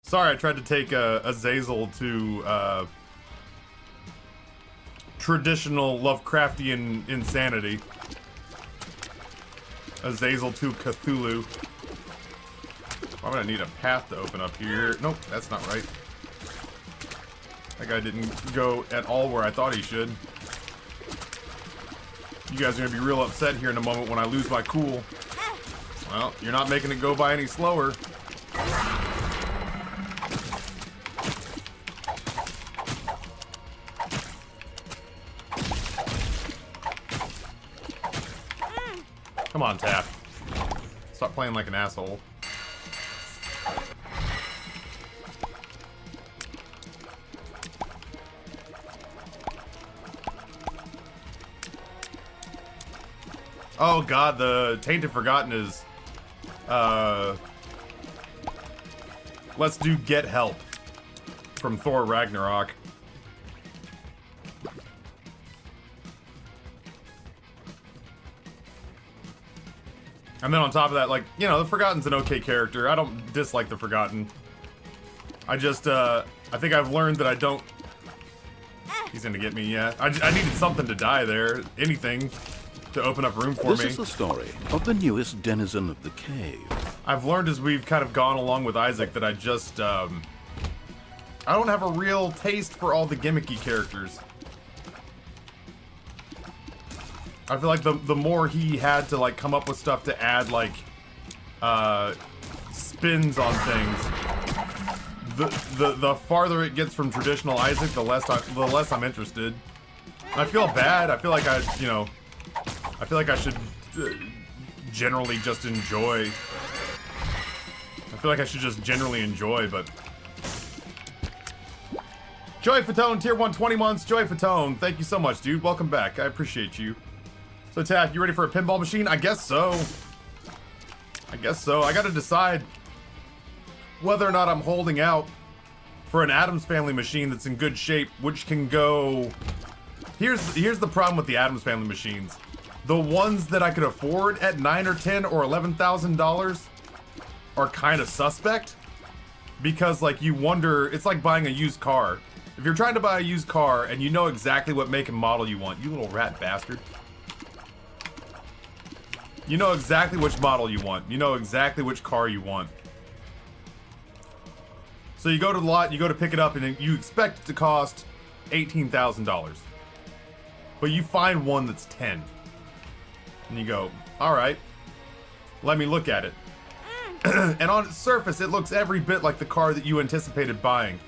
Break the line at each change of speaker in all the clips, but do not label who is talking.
Sorry, I tried to take a Azazel to traditional Lovecraftian insanity. Azazel to Cthulhu. I'm gonna need a path to open up here. Nope, that's not right. That guy didn't go at all where I thought he should. You guys are gonna be real upset here in a moment when I lose my cool. Well, you're not making it go by any slower. Come on, Tap. Stop playing like an asshole. Oh god, the Tainted Forgotten is... let's do Get Help from Thor Ragnarok. And then on top of that, like, you know, the Forgotten's an okay character. I don't dislike the Forgotten. I just, I think I've learned that I don't... He's gonna get me, yeah. I needed something to die there. Anything to open up room for me.
This is the story of the newest denizen of the cave.
I've learned as we've kind of gone along with Isaac that I just, I don't have a real taste for all the gimmicky characters. I feel like the more he had to like come up with stuff to add like spins on things, the farther it gets from traditional Isaac, the less I'm interested. I feel bad. I feel like I should generally just enjoy. I feel like I should just generally enjoy, but Joey Fatone, tier 120 months. Joey Fatone, thank you so much, dude. Welcome back. I appreciate you. So, Taff, you ready for a pinball machine? I guess so. I guess so. I gotta decide whether or not I'm holding out for an Addams Family machine that's in good shape, which can go... Here's the problem with the Addams Family machines. The ones that I could afford at $9 or $10 or $11,000 are kind of suspect. Because, like, you wonder... It's like buying a used car. If you're trying to buy a used car and you know exactly what make and model you want, you little rat bastard. You know exactly which model you want. You know exactly which car you want. So you go to the lot, you go to pick it up, and you expect it to cost $18,000. But you find one that's 10. And you go, alright, let me look at it. And on its surface, it looks every bit like the car that you anticipated buying.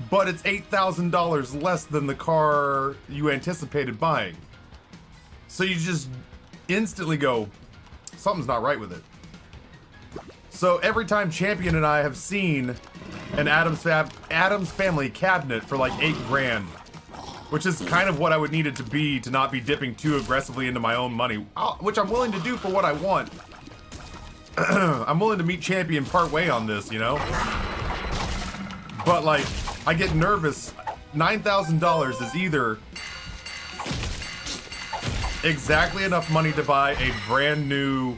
But it's $8,000 less than the car you anticipated buying. So you just instantly go, something's not right with it. So every time Champion and I have seen an Addams Family cabinet for like $8 grand, which is kind of what I would need it to be to not be dipping too aggressively into my own money, which I'm willing to do for what I want. I'm willing to meet Champion part way on this, you know? But like, I get nervous. $9,000 is either exactly enough money to buy a brand new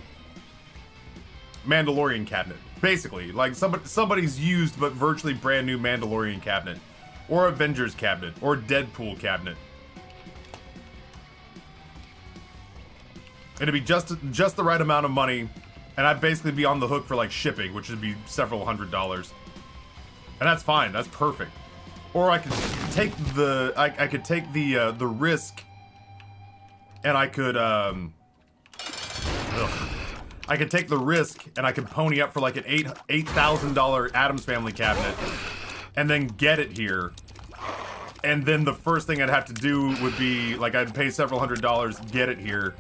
Mandalorian cabinet. Basically, like somebody's used but virtually brand new Mandalorian cabinet. Or Avengers cabinet. Or Deadpool cabinet. It'd be just the right amount of money, and I'd basically be on the hook for like shipping, which would be several $100s. And that's fine, that's perfect. Or I could take the the risk, and I could I could take the risk and I could pony up for like an $8,000 Addams Family cabinet and then get it here. And then the first thing I'd have to do would be, like, I'd pay several $100s, get it here.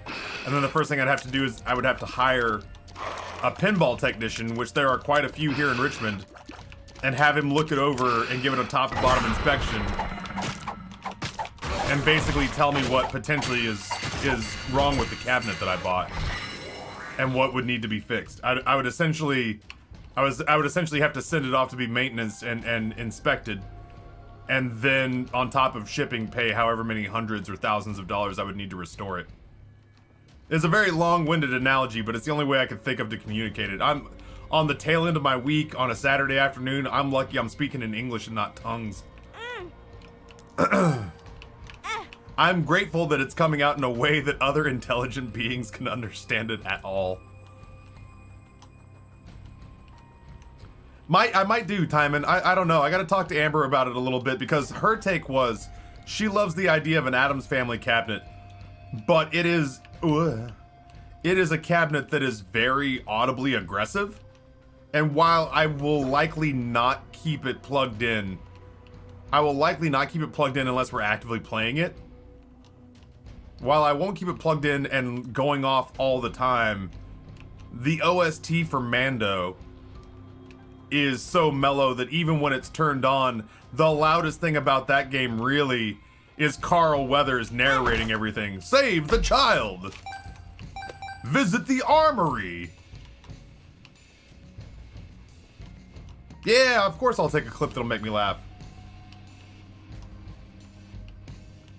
And then the first thing I'd have to do is I would have to hire a pinball technician, which there are quite a few here in Richmond, and have him look it over and give it a top to bottom inspection. And basically tell me what potentially is wrong with the cabinet that I bought. And what would need to be fixed. I would essentially have to send it off to be maintenance and inspected, and then on top of shipping, pay however many hundreds or thousands of dollars I would need to restore it. It's a very long-winded analogy, but it's the only way I could think of to communicate it. on the tail end of my week on a Saturday afternoon. I'm lucky I'm speaking in English and not tongues. I'm grateful that it's coming out in a way that other intelligent beings can understand it at all. I might do, Timon. I don't know. I gotta talk to Amber about it a little bit because her take was she loves the idea of an Addams Family cabinet, but it is a cabinet that is very audibly aggressive. And while I will likely not keep it plugged in, unless we're actively playing it. While I won't keep it plugged in and going off all the time, the OST for Mando is so mellow that even when it's turned on, the loudest thing about that game really is Carl Weathers narrating everything. Save the child! Visit the armory! Yeah, of course I'll take a clip that'll make me laugh.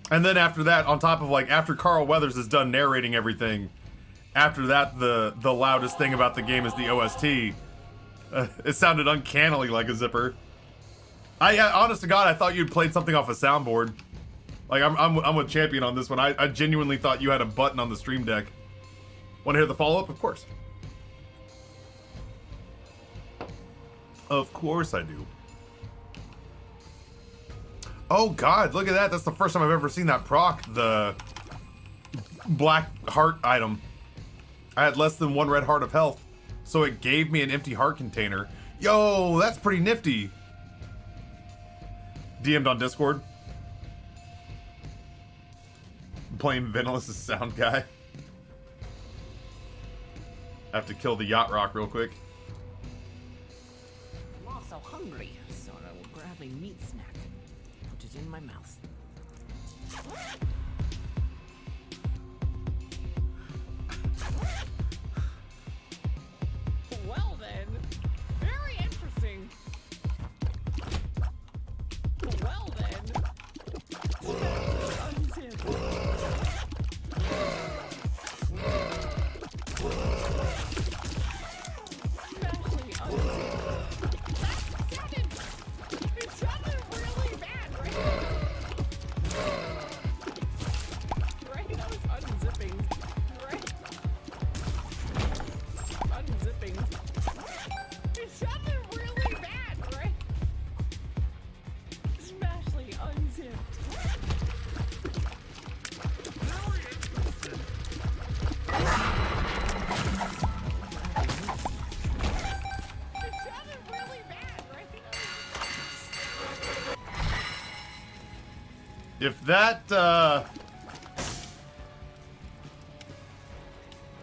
And then after that, on top of like, after Carl Weathers is done narrating everything, after that, the loudest thing about the game is the OST. It sounded uncannily like a zipper. Honest to God, I thought you'd played something off a soundboard. Like, I'm with Champion on this one. I genuinely thought you had a button on the Stream Deck. Want to hear the follow-up? Of course. Of course I do. Oh God, look at that. That's the first time I've ever seen that proc, the black heart item. I had less than 1 red heart of health, so it gave me an empty heart container. Yo, that's pretty nifty. DM'd on Discord. I'm playing Vanillus' sound guy. I have to kill the Yacht Rock real quick.
I'm also hungry, so I will grab a meat snack. Put it in my mouth. Well then, very interesting. Well then.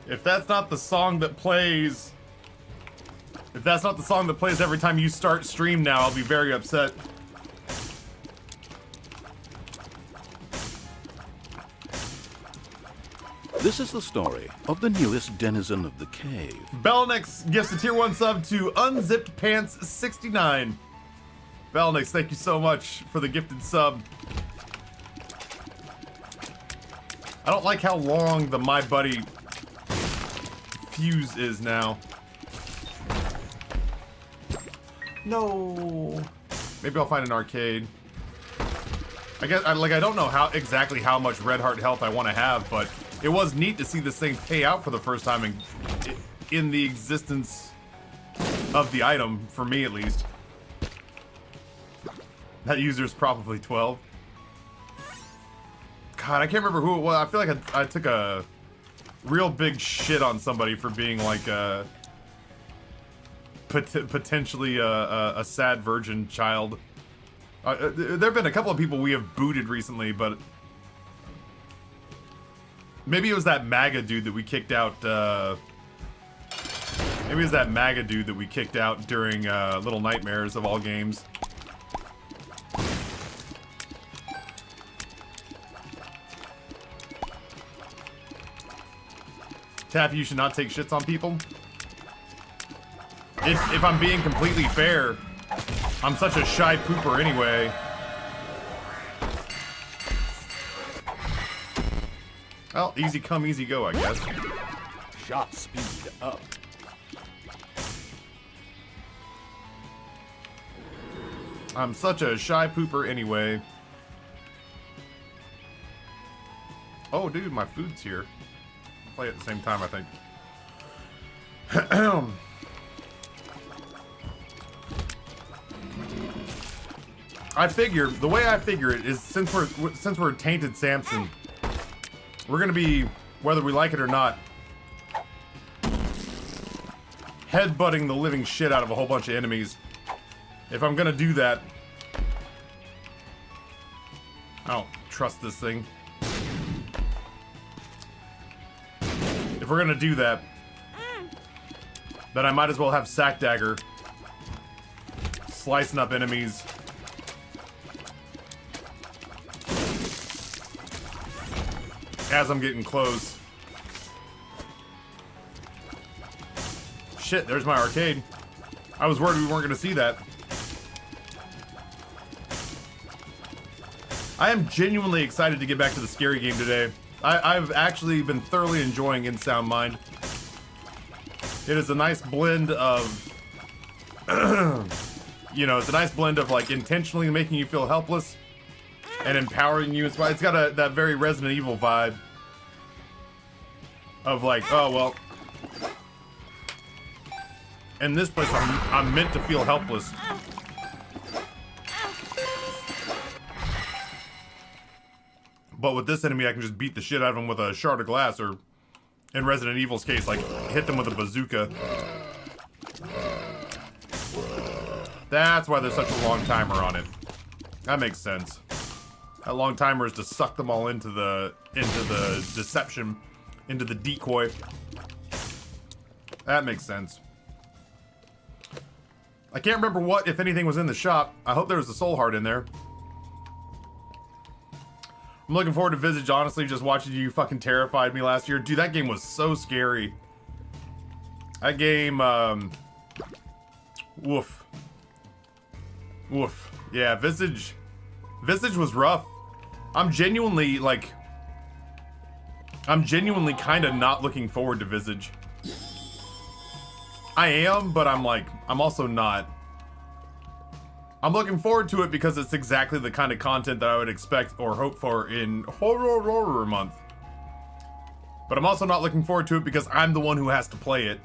If that's not the song that plays, every time you start stream now, I'll be very upset.
This is the story of the newest denizen of the cave.
Belnix gifts a tier 1 sub to Unzipped Pants 69. Belnix, thank you so much for the gifted sub. I don't like how long the My Buddy fuse is now. No. Maybe I'll find an arcade. I guess I don't know exactly how much red heart health I want to have, but it was neat to see this thing pay out for the first time in the existence of the item, for me at least. That user's probably 12. God, I can't remember who it was. I feel like I took a real big shit on somebody for being like a potentially a sad virgin child. There have been a couple of people we have booted recently, but maybe it was that MAGA dude that we kicked out. Maybe it was that MAGA dude that we kicked out during Little Nightmares of all games. Taffy, you should not take shits on people. If I'm being completely fair, I'm such a shy pooper anyway. Well, easy come, easy go, I guess.
Shot speed up.
I'm such a shy pooper anyway. Oh, dude, my food's here. Play at the same time, I think. I figure, the way I figure it is, since we're tainted Samson, we're gonna be, whether we like it or not, headbutting the living shit out of a whole bunch of enemies. If I'm gonna do that, I don't trust this thing. If we're gonna do that, then I might as well have Sack Dagger slicing up enemies. As I'm getting close. Shit, there's my arcade. I was worried we weren't gonna see that. I am genuinely excited to get back to the scary game today. I've actually been thoroughly enjoying In Sound Mind. It is a nice blend of, you know, it's a nice blend of like intentionally making you feel helpless and empowering you. It's got that very Resident Evil vibe of like, oh well, in this place I'm meant to feel helpless. But with this enemy, I can just beat the shit out of him with a shard of glass, or in Resident Evil's case, like, hit them with a bazooka. That's why there's such a long timer on it. That makes sense. That long timer is to suck them all into the deception, into the decoy. That makes sense. I can't remember what, if anything, was in the shop. I hope there was a soul heart in there. I'm looking forward to Visage, honestly. Just watching you fucking terrified me last year. Dude, that game was so scary. That game, woof. Woof. Yeah, Visage was rough. I'm genuinely kind of not looking forward to Visage. I am, but I'm also not. I'm looking forward to it because it's exactly the kind of content that I would expect or hope for in Horror Month. But I'm also not looking forward to it because I'm the one who has to play it.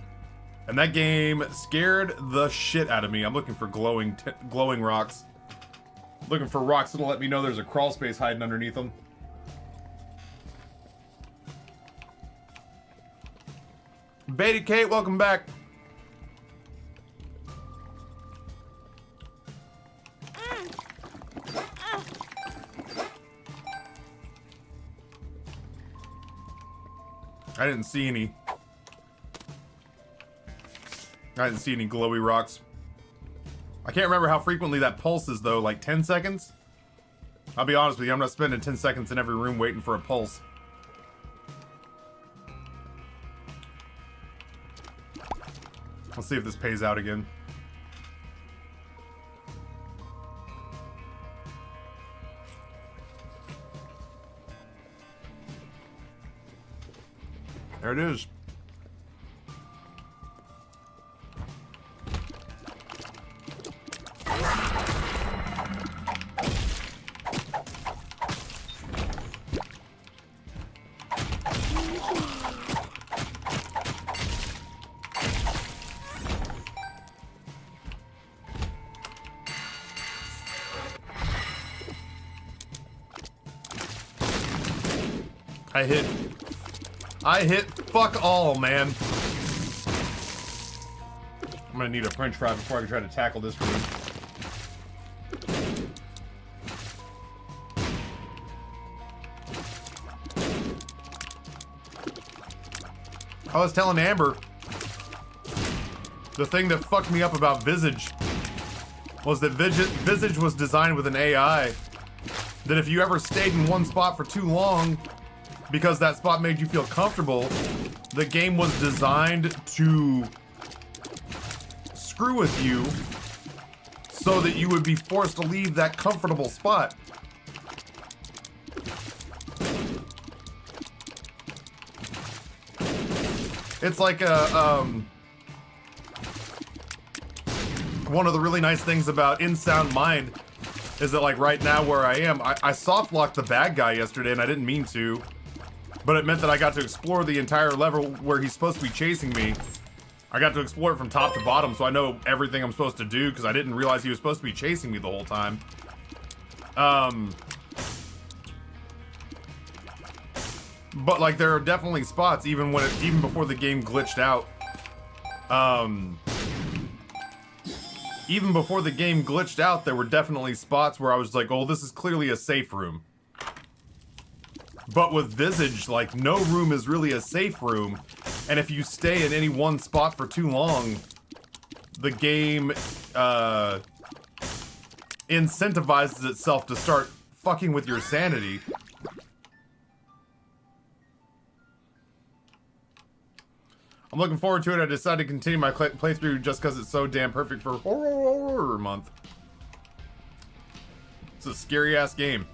And that game scared the shit out of me. I'm looking for glowing rocks. Looking for rocks that'll let me know there's a crawl space hiding underneath them. Beta Kate, welcome back. I didn't see any glowy rocks. I can't remember how frequently that pulses though, like 10 seconds? I'll be honest with you, I'm not spending 10 seconds in every room waiting for a pulse. Let's see if this pays out again. There it is. I hit fuck all, man. I'm gonna need a french fry before I can try to tackle this room. I was telling Amber, the thing that fucked me up about Visage was that Visage was designed with an AI that if you ever stayed in one spot for too long, because that spot made you feel comfortable, the game was designed to screw with you so that you would be forced to leave that comfortable spot. It's like a, one of the really nice things about In Sound Mind is that, like, right now where I am, I soft locked the bad guy yesterday, and I didn't mean to, but it meant that I got to explore the entire level where he's supposed to be chasing me. I got to explore it from top to bottom, so I know everything I'm supposed to do, because I didn't realize he was supposed to be chasing me the whole time. But, like, there are definitely spots, even before the game glitched out. Even before the game glitched out, there were definitely spots where I was like, oh, this is clearly a safe room. But with Visage, like, no room is really a safe room, and if you stay in any one spot for too long, the game, incentivizes itself to start fucking with your sanity. I'm looking forward to it. I decided to continue my playthrough just because it's so damn perfect for horror month. It's a scary-ass game.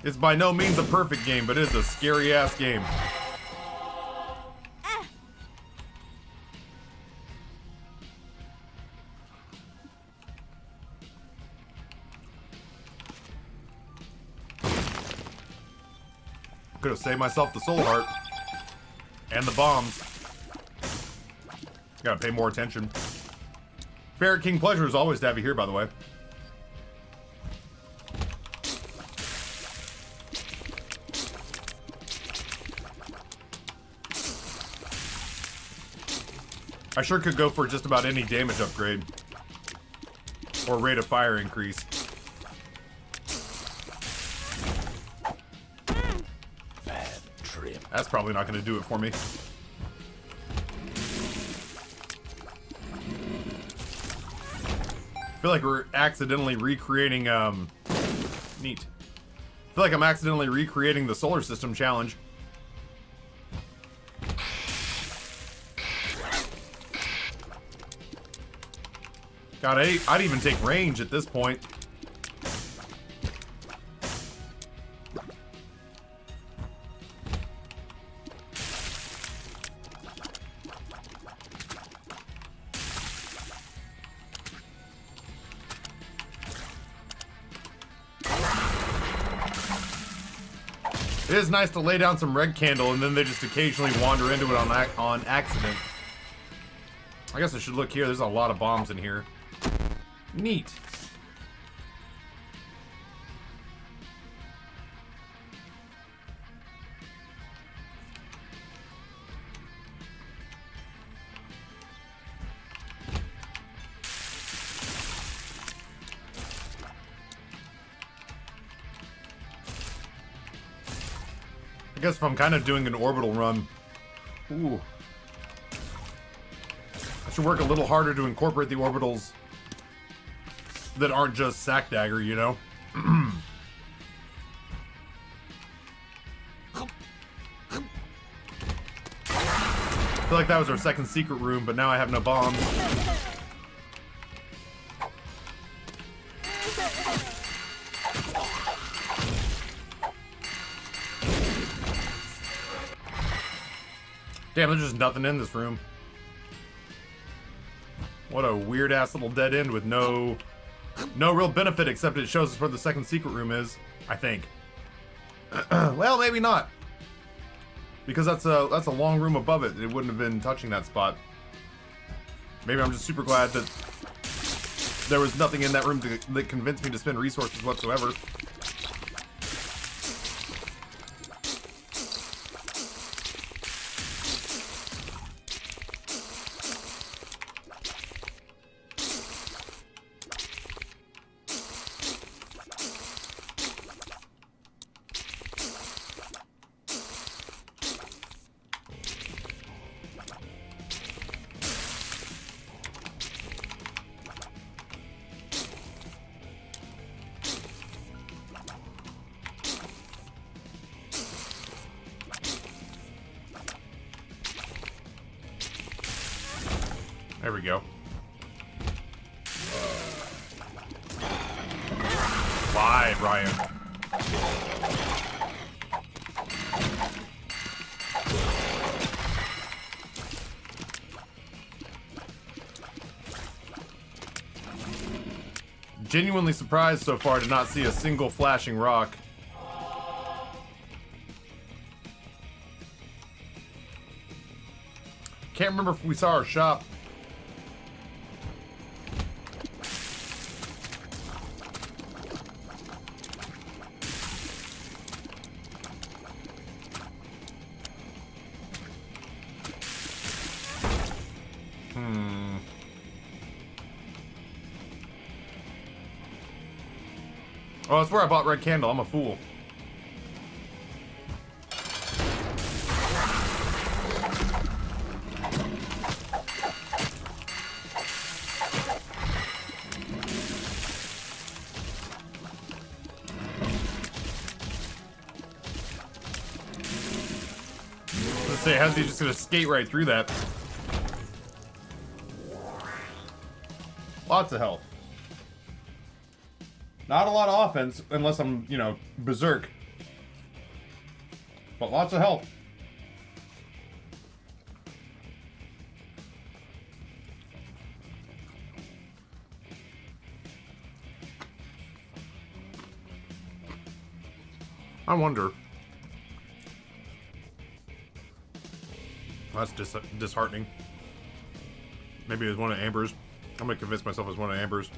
It's by no means a perfect game, but it is a scary-ass game. Could have saved myself the soul heart. And the bombs. Gotta pay more attention. Ferret King, pleasure is always to have you here, by the way. I sure could go for just about any damage upgrade. Or rate of fire increase. That's probably not going to do it for me. I feel like we're accidentally recreating, neat. I feel like I'm accidentally recreating the solar system challenge. God, I'd even take range at this point. It is nice to lay down some red candle and then they just occasionally wander into it on accident. I guess I should look here. There's a lot of bombs in here. Neat. I guess if I'm kind of doing an orbital run, ooh, I should work a little harder to incorporate the orbitals that aren't just sack dagger, you know? I feel like that was our second secret room, but now I have no bombs. Damn, there's just nothing in this room. What a weird-ass little dead end with no real benefit except it shows us where the second secret room is, I think. Well, maybe not. Because that's a long room above it. It wouldn't have been touching that spot. Maybe I'm just super glad that there was nothing in that room that convinced me to spend resources whatsoever. There we go. Why, Ryan? Genuinely surprised so far to not see a single flashing rock. Can't remember if we saw our shop. Oh, that's where I bought Red Candle. I'm a fool. Let's say, how's he just gonna skate right through that? Lots of health. Not a lot of offense, unless I'm, you know, Berserk. But lots of health. I wonder. That's disheartening. Maybe it was one of Amber's. I'm gonna convince myself it was one of Amber's.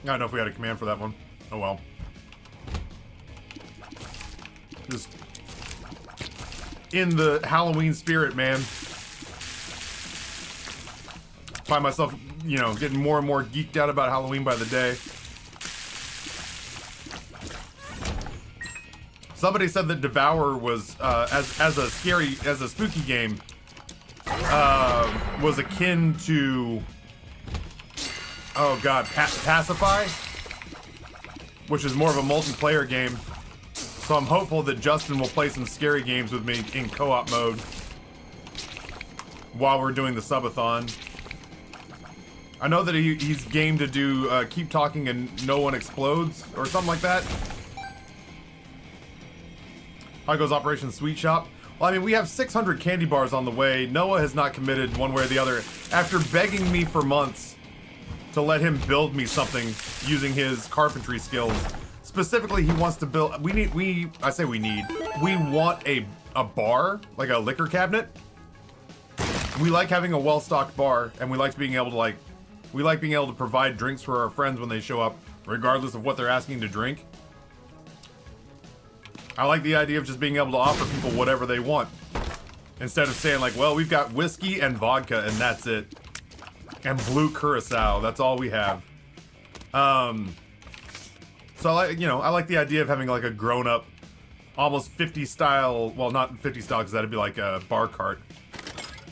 I don't know if we had a command for that one. Oh well. Just in the Halloween spirit, man. Find myself, you know, getting more and more geeked out about Halloween by the day. Somebody said that Devour was, as a spooky game, was akin to, oh god, Pacify, which is more of a multiplayer game. So I'm hopeful that Justin will play some scary games with me in co-op mode while we're doing the subathon. I know that he's game to do keep talking and no one explodes or something like that. How goes Operation Sweet Shop? Well, I mean, we have 600 candy bars on the way. Noah has not committed one way or the other after begging me for months to let him build me something using his carpentry skills. Specifically, he wants to build, we want a bar, like a liquor cabinet. We like having a well-stocked bar, and we like being able to provide drinks for our friends when they show up, regardless of what they're asking to drink. I like the idea of just being able to offer people whatever they want. Instead of saying like, well, we've got whiskey and vodka and that's it. And blue curacao, that's all we have. So I like the idea of having like a grown-up, almost 50 style, well not 50 style because that'd be like a bar cart.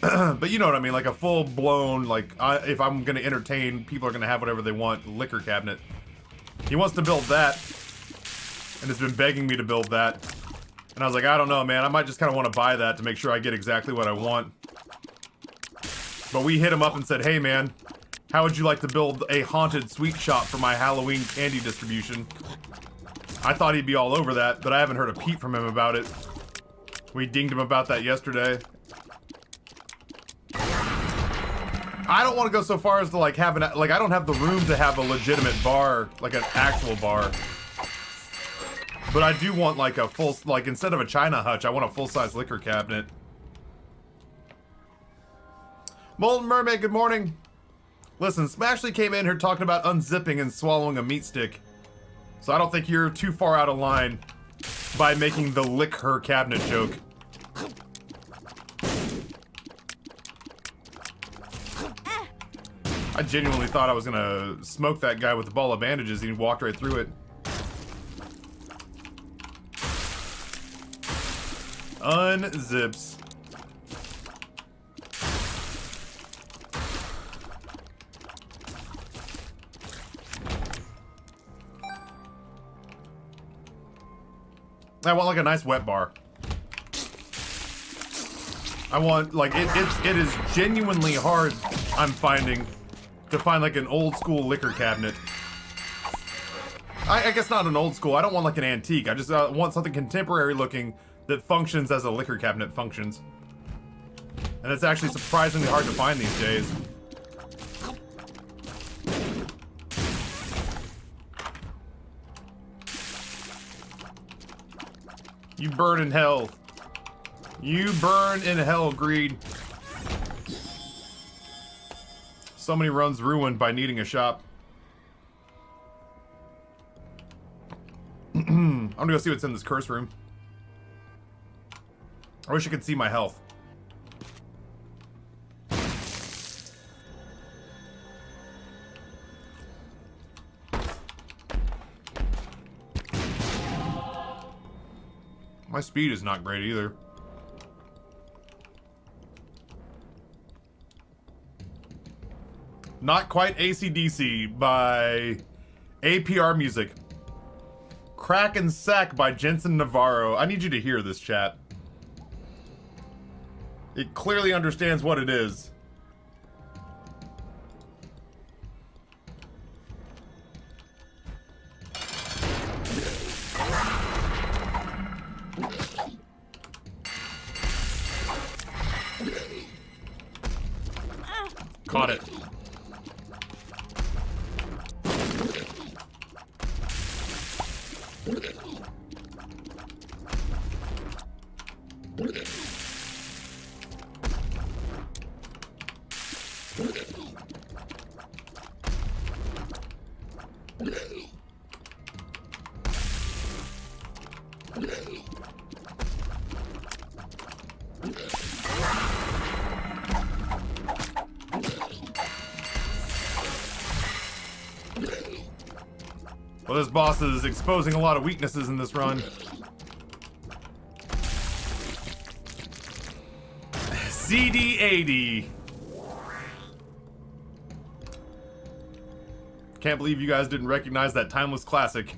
But you know what I mean, like a full-blown, like if I'm gonna entertain, people are gonna have whatever they want, liquor cabinet. He wants to build that. And has been begging me to build that. And I was like, I don't know, man. I might just kind of want to buy that to make sure I get exactly what I want. But we hit him up and said, hey, man, how would you like to build a haunted sweet shop for my Halloween candy distribution? I thought he'd be all over that, but I haven't heard a peep from him about it. We dinged him about that yesterday. I don't want to go so far as to like have I don't have the room to have a legitimate bar, like an actual bar. But I do want like a full, like instead of a China hutch, I want a full-size liquor cabinet. Molten Mermaid, good morning. Listen, Smashley came in here talking about unzipping and swallowing a meat stick. So I don't think you're too far out of line by making the lick her cabinet joke. I genuinely thought I was gonna smoke that guy with a ball of bandages and he walked right through it. Unzips. I want like a nice wet bar. I want like it is genuinely hard, I'm finding, to find like an old school liquor cabinet. I guess not an old school. I don't want like an antique. I just want something contemporary looking that functions as a liquor cabinet functions. And it's actually surprisingly hard to find these days. You burn in hell. You burn in hell, Greed. So many runs ruined by needing a shop. I'm gonna go see what's in this curse room. I wish I could see my health. My speed is not great either. Not Quite AC/DC by APR Music. Crack and Sack by Jensen Navarro. I need you to hear this, chat. It clearly understands what it is. Caught it. Well, this boss is exposing a lot of weaknesses in this run. CD80. Can't believe you guys didn't recognize that timeless classic.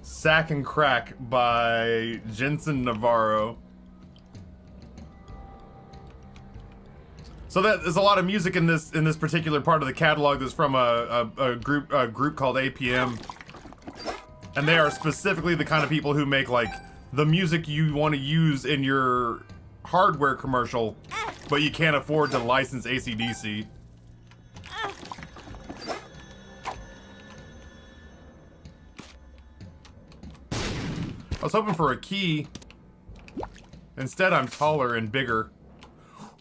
Sack and Crack by Jensen Navarro. So there's a lot of music in this particular part of the catalog that's from a group called APM. And they are specifically the kind of people who make, like, the music you want to use in your hardware commercial, but you can't afford to license AC/DC. I was hoping for a key. Instead, I'm taller and bigger.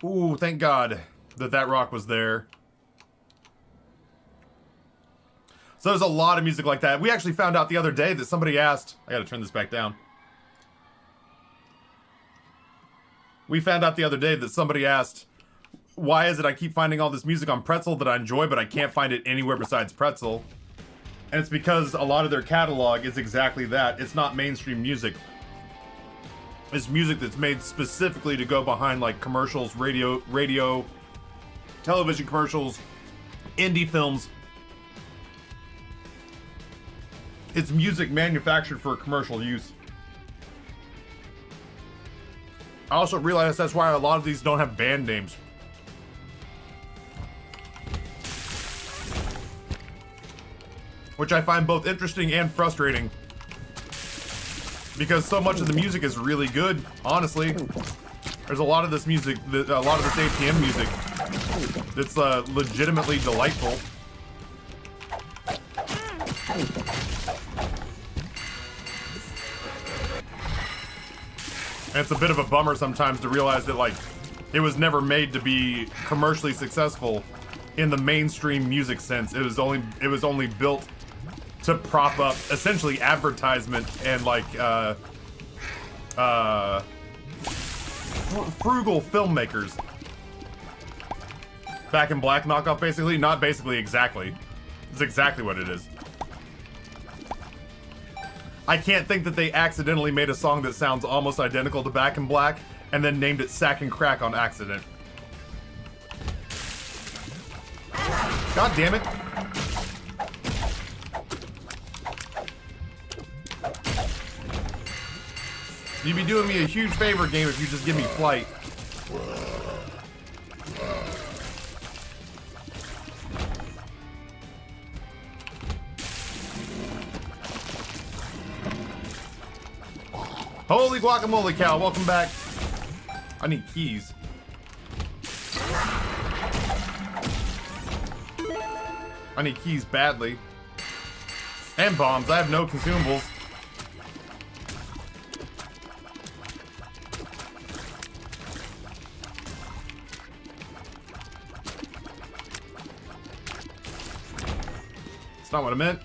Ooh, thank God that rock was there. So there's a lot of music like that. We actually found out the other day that somebody asked... I gotta turn this back down. We found out the other day that somebody asked, why is it I keep finding all this music on Pretzel that I enjoy, but I can't find it anywhere besides Pretzel? And it's because a lot of their catalog is exactly that. It's not mainstream music. It's music that's made specifically to go behind, like, commercials, radio, television commercials, indie films. It's music manufactured for commercial use. I also realized that's why a lot of these don't have band names. Which I find both interesting and frustrating. Because so much of the music is really good, honestly. There's a lot of this music, a lot of this APM music that's legitimately delightful. And it's a bit of a bummer sometimes to realize that, like, it was never made to be commercially successful in the mainstream music sense. It was only built to prop up essentially advertisement and, like, frugal filmmakers. Back in Black knockoff, basically? Not basically, exactly. It's exactly what it is. I can't think that they accidentally made a song that sounds almost identical to Back in Black and then named it Sack and Crack on accident. God damn it. You'd be doing me a huge favor, game, if you just give me flight. Holy guacamole cow, welcome back. I need keys. I need keys badly. And bombs. I have no consumables. It's not what I meant.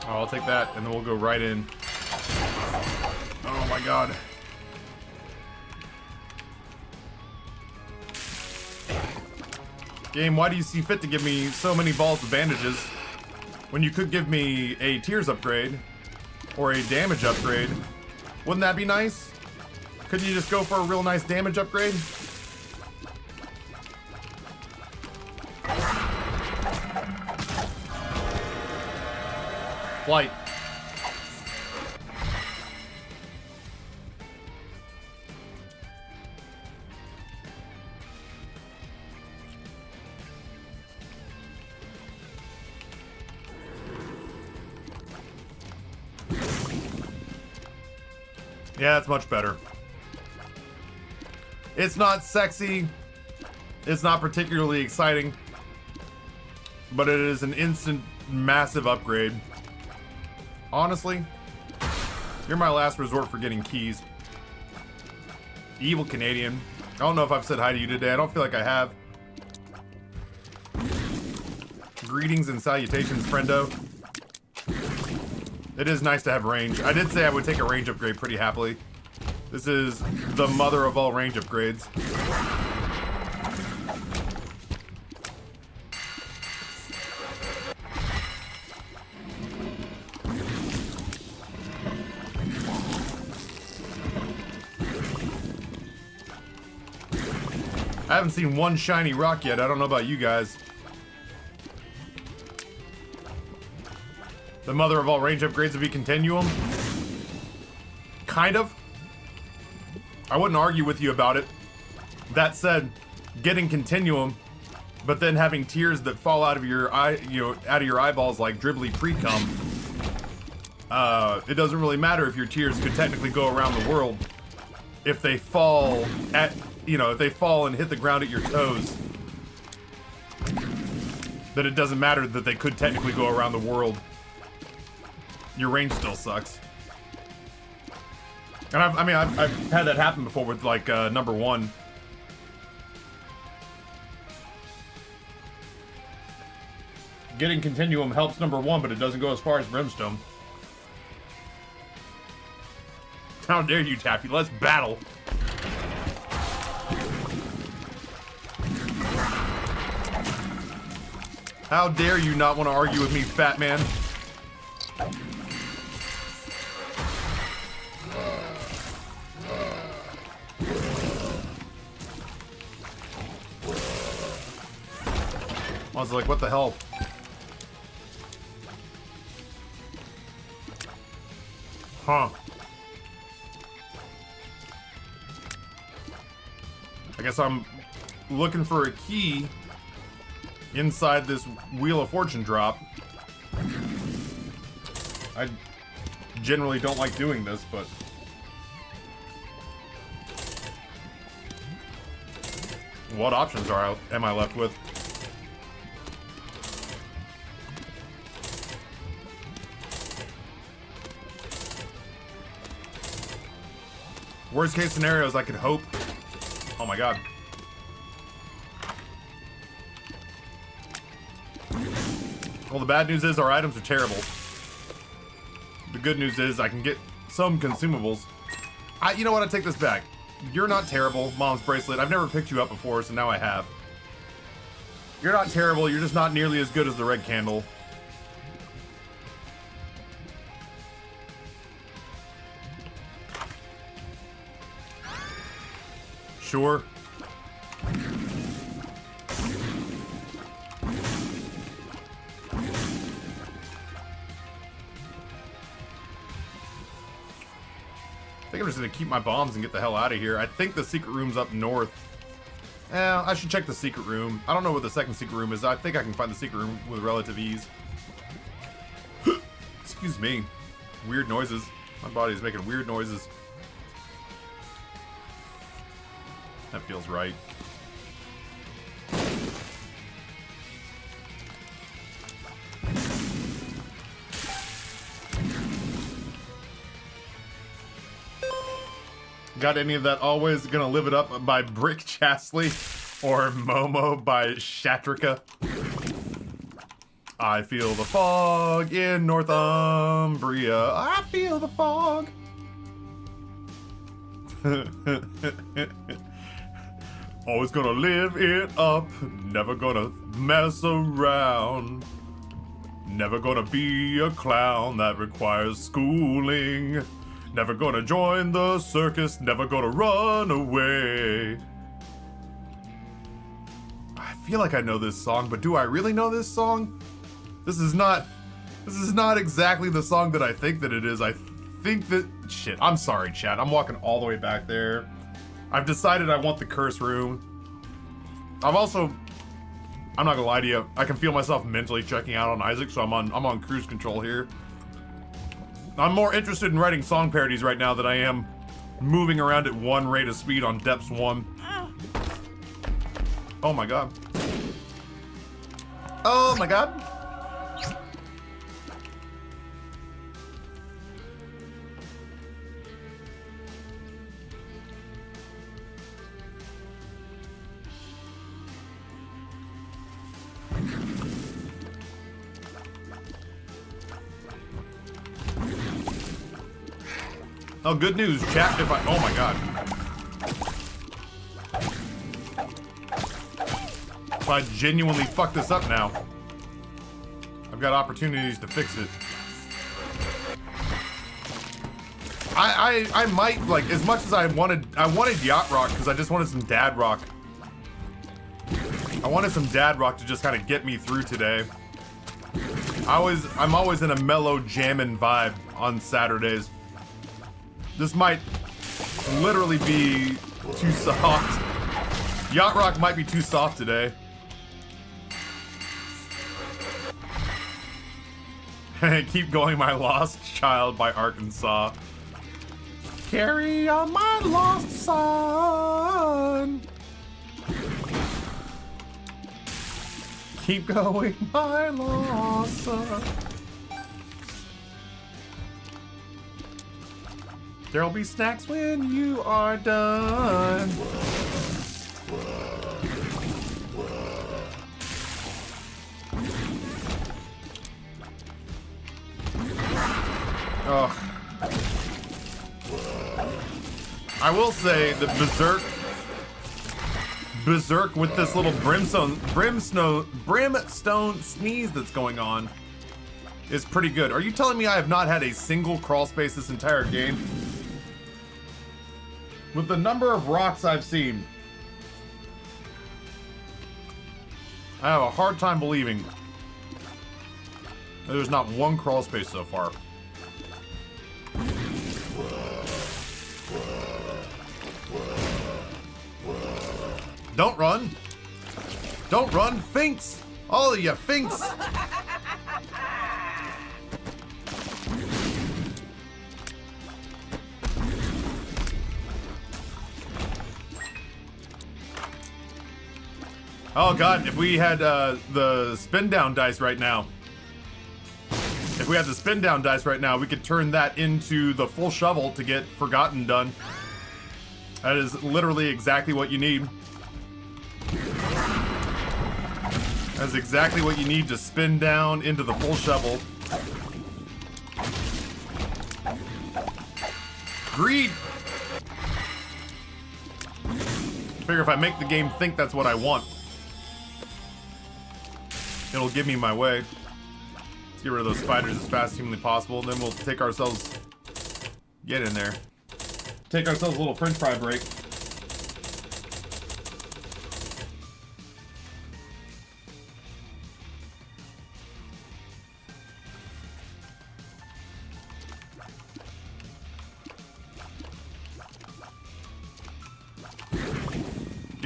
Oh, I'll take that, and then we'll go right in. Oh my god. Game, why do you see fit to give me so many balls of bandages when you could give me a tears upgrade or a damage upgrade? Wouldn't that be nice? Couldn't you just go for a real nice damage upgrade? Flight. Yeah, that's much better. It's not sexy. It's not particularly exciting. But it is an instant, massive upgrade. Honestly, you're my last resort for getting keys. Evil Canadian. I don't know if I've said hi to you today. I don't feel like I have. Greetings and salutations, friendo. It is nice to have range. I did say I would take a range upgrade pretty happily. This is the mother of all range upgrades. I haven't seen one shiny rock yet. I don't know about you guys. The mother of all range upgrades would be Continuum. Kind of. I wouldn't argue with you about it. That said, getting Continuum, but then having tears that fall out of your eye, out of your eyeballs like dribbly pre-cum. It doesn't really matter if your tears could technically go around the world. If they fall at, if they fall and hit the ground at your toes, then it doesn't matter that they could technically go around the world. Your range still sucks. And I've had that happen before with like number 1. Getting Continuum helps number 1, but it doesn't go as far as Brimstone. How dare you, Taffy? Let's battle. How dare you not want to argue with me, fat man? I was like, what the hell? Huh. I guess I'm looking for a key inside this Wheel of Fortune drop. I generally don't like doing this, but... what options am I left with? Worst case scenarios, I could hope. Oh my god. Well, the bad news is our items are terrible. The good news is I can get some consumables. You know what? I take this back. You're not terrible, Mom's Bracelet. I've never picked you up before, so now I have. You're not terrible. You're just not nearly as good as the red candle. Sure. think I'm just gonna keep my bombs and get the hell out of here. I think the secret room's up north. I should check the secret room. I don't know what the second secret room is. I think I can find the secret room with relative ease. Excuse me. Weird noises. My body's making weird noises. That feels right. Got any of that Always Gonna Live It Up by Brick Chasley or Momo by Shatrika? I feel the fog in Northumbria. I feel the fog. Always gonna live it up. Never gonna mess around. Never gonna be a clown that requires schooling. Never gonna join the circus. Never gonna run away. I feel like I know this song, but do I really know this song? This is not exactly the song that I think that it is. I think that... Shit, I'm sorry, chat. I'm walking all the way back there. I've decided I want the curse room. I'm not gonna lie to you, I can feel myself mentally checking out on Isaac, so I'm on cruise control here. I'm more interested in writing song parodies right now than I am moving around at 1 rate of speed on Depths 1. Oh my god. Oh my god. Oh, good news, chat. Oh my god. If I genuinely fuck this up now, I've got opportunities to fix it. I might, like, as much as I wanted Yacht Rock because I just wanted some dad rock. I wanted some dad rock to just kind of get me through today. I'm always in a mellow jammin' vibe on Saturdays. This might literally be too soft. Yacht Rock might be too soft today. Keep Going My Lost Child by Arkansas. Carry on my lost son. Keep going my lost son. There'll be snacks when you are done. Ugh. I will say that Berserk with this little brimstone sneeze that's going on is pretty good. Are you telling me I have not had a single crawl space this entire game? With the number of rocks I've seen, I have a hard time believing that there's not one crawl space so far. Don't run! Don't run, Finks! All of you, Finks! Oh god, if we had the spin down dice right now. If we had the spin down dice right now, we could turn that into the full shovel to get Forgotten done. That is literally exactly what you need. That's exactly what you need to spin down into the full shovel. Greed! Figure if I make the game think that's what I want, it'll give me my way. Let's get rid of those spiders as fast as humanly possible, and then we'll take ourselves... Get in there. Take ourselves a little french fry break.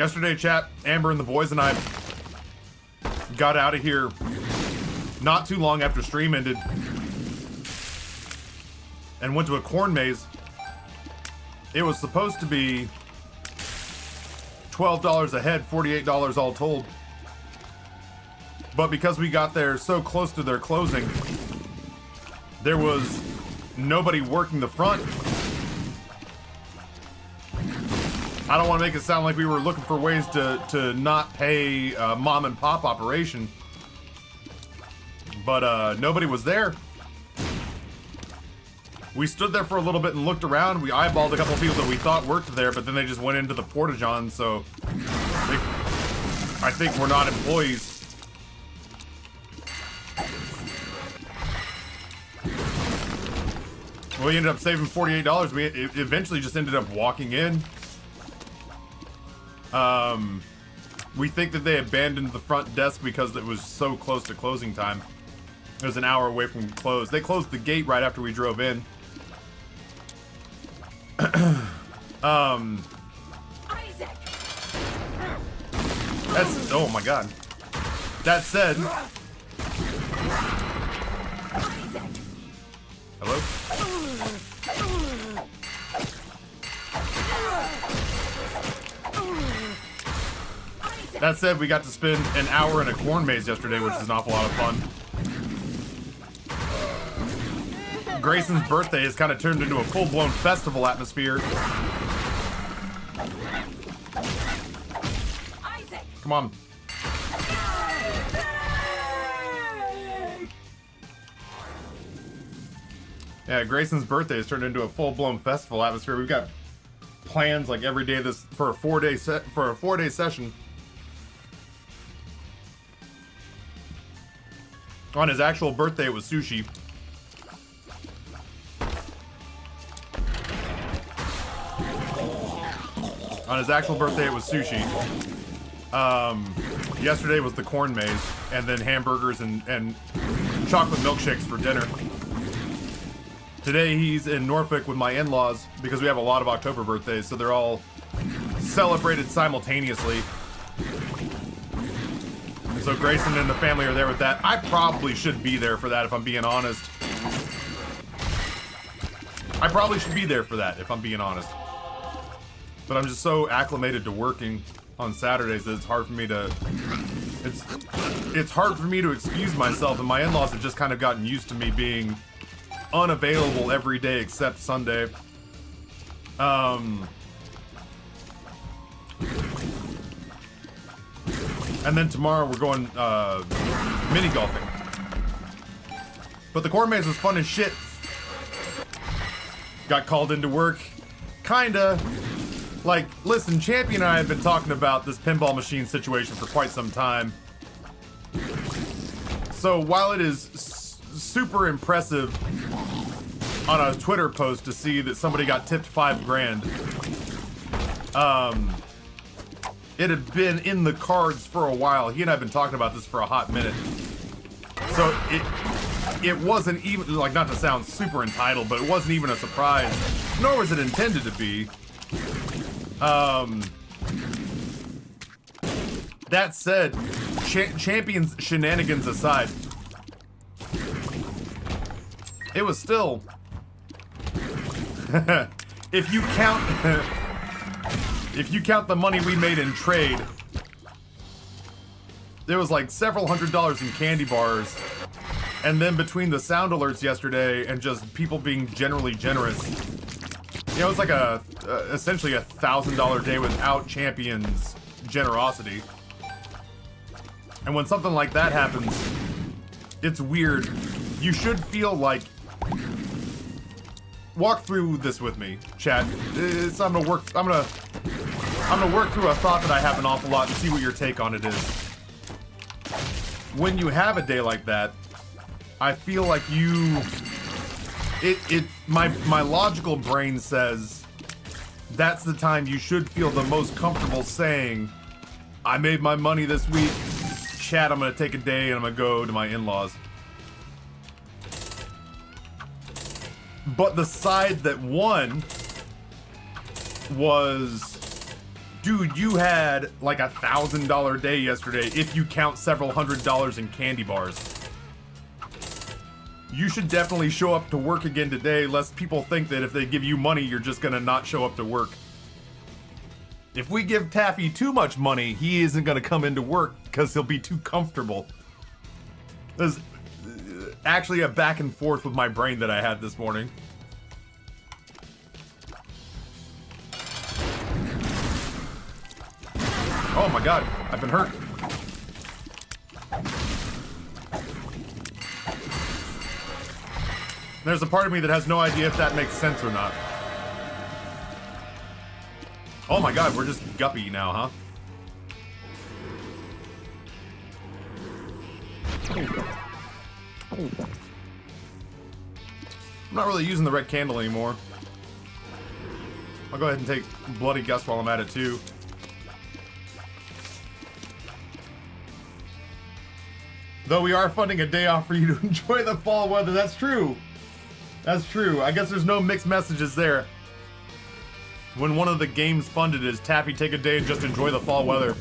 Yesterday, chat, Amber and the boys and I got out of here not too long after stream ended and went to a corn maze. It was supposed to be $12 a head, $48 all told. But because we got there so close to their closing, there was nobody working the front. I don't want to make it sound like we were looking for ways to not pay a mom and pop operation. But nobody was there. We stood there for a little bit and looked around. We eyeballed a couple of people that we thought worked there, but then they just went into the porta-john, so I think we're not employees. We ended up saving $48. We eventually just ended up walking in. We think that they abandoned the front desk because it was so close to closing time. It was an hour away from close. They closed the gate right after we drove in.
Isaac!
That's, oh my god. That said, hello? That said, we got to spend an hour in a corn maze yesterday, which is an awful lot of fun. Grayson's birthday has kind of turned into a full-blown festival atmosphere.
Isaac!
Come on. Yeah, Grayson's birthday has turned into a full-blown festival atmosphere. We've got plans like every day this for a 4-day session. On his actual birthday, it was sushi. On his actual birthday, it was sushi. Yesterday was the corn maze, and then hamburgers and chocolate milkshakes for dinner. Today, he's in Norfolk with my in-laws because we have a lot of October birthdays, so they're all celebrated simultaneously. So Grayson and the family are there with that. I probably should be there for that, if I'm being honest. I probably should be there for that, if I'm being honest. But I'm just so acclimated to working on Saturdays that it's hard for me to... It's hard for me to excuse myself, and my in-laws have just kind of gotten used to me being unavailable every day except Sunday. And then tomorrow we're going mini golfing. But the corn maze was fun as shit. Got called into work. Kinda. Like, listen, Champion and I have been talking about this pinball machine situation for quite some time. So while it is super impressive on a Twitter post to see that somebody got tipped $5 grand, it had been in the cards for a while. He and I have been talking about this for a hot minute. So it wasn't even, like, not to sound super entitled, but it wasn't even a surprise, nor was it intended to be. That said, Champion's shenanigans aside, it was still, if you count the money we made in trade, there was like several $100s in candy bars, and then between the sound alerts yesterday and just people being generally generous, you know, it's like essentially a $1,000 day without Champion's generosity. And when something like that happens, it's weird. You should feel like, walk through this with me, chat. I'm gonna work through a thought that I have an awful lot and see what your take on it is. When you have a day like that, I feel like my logical brain says that's the time you should feel the most comfortable saying, I made my money this week, chat, I'm gonna take a day and I'm gonna go to my in-laws. But the side that won was Dude, you had like $1,000 day yesterday if you count several $100s in candy bars. You should definitely show up to work again today, lest people think that if they give you money, you're just gonna not show up to work. If we give Taffy too much money, he isn't gonna come into work because he'll be too comfortable. There's actually a back and forth with my brain that I had this morning. Oh my god, I've been hurt. There's a part of me that has no idea if that makes sense or not. Oh my god, we're just guppy now, huh? I'm not really using the red candle anymore. I'll go ahead and take Bloody Gust while I'm at it too. Though we are funding a day off for you to enjoy the fall weather. That's true. That's true. I guess there's no mixed messages there. When one of the games funded is Taffy take a day and just enjoy the fall weather.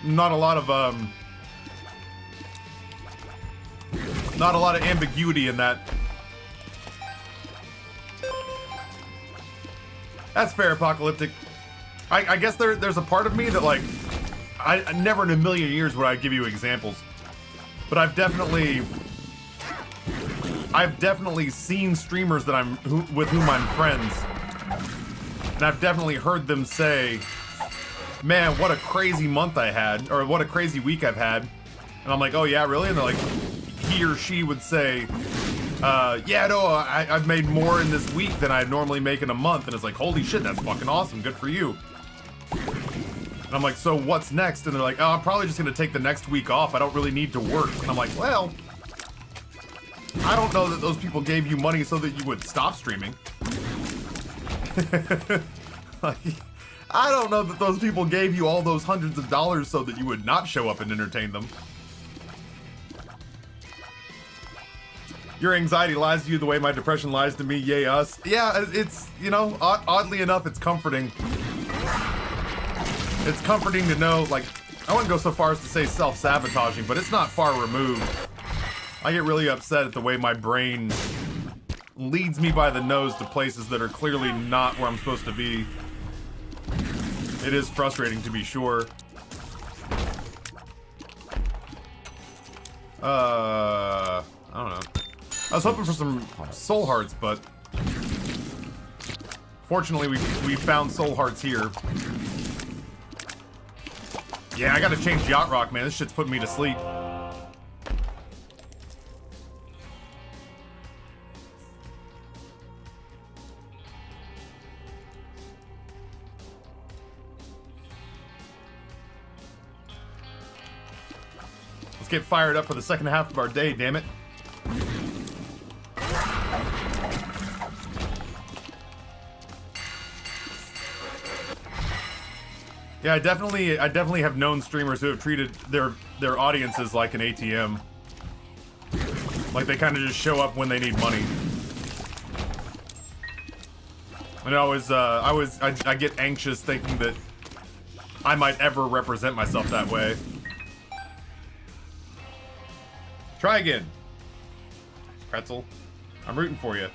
Not a lot of ambiguity in that. That's fair, Apocalyptic. I guess there's a part of me that like I never in a million years would I give you examples. But I've definitely seen streamers that with whom I'm friends, and I've definitely heard them say, "Man, what a crazy month I had," or "What a crazy week I've had," and I'm like, "Oh yeah, really?" And they're like, he or she would say, "Yeah, no, I've made more in this week than I normally make in a month," and it's like, "Holy shit, that's fucking awesome, good for you." And I'm like, "So what's next?" And they're like, "Oh, I'm probably just gonna take the next week off. I don't really need to work." And I'm like, "Well, I don't know that those people gave you money so that you would stop streaming." Like, I don't know that those people gave you all those hundreds of dollars so that you would not show up and entertain them. Your anxiety lies to you the way my depression lies to me, yay us. Yeah, it's, you know, oddly enough, it's comforting. It's comforting to know, like, I wouldn't go so far as to say self-sabotaging, but it's not far removed. I get really upset at the way my brain leads me by the nose to places that are clearly not where I'm supposed to be. It is frustrating, to be sure. I don't know. I was hoping for some soul hearts, but fortunately we found soul hearts here. Yeah, I gotta change Yacht Rock, man. This shit's putting me to sleep. Let's get fired up for the second half of our day, damn it. Yeah, I definitely have known streamers who have treated their audiences like an ATM. Like they kind of just show up when they need money. And I get anxious thinking that I might ever represent myself that way. Try again. Pretzel. I'm rooting for you.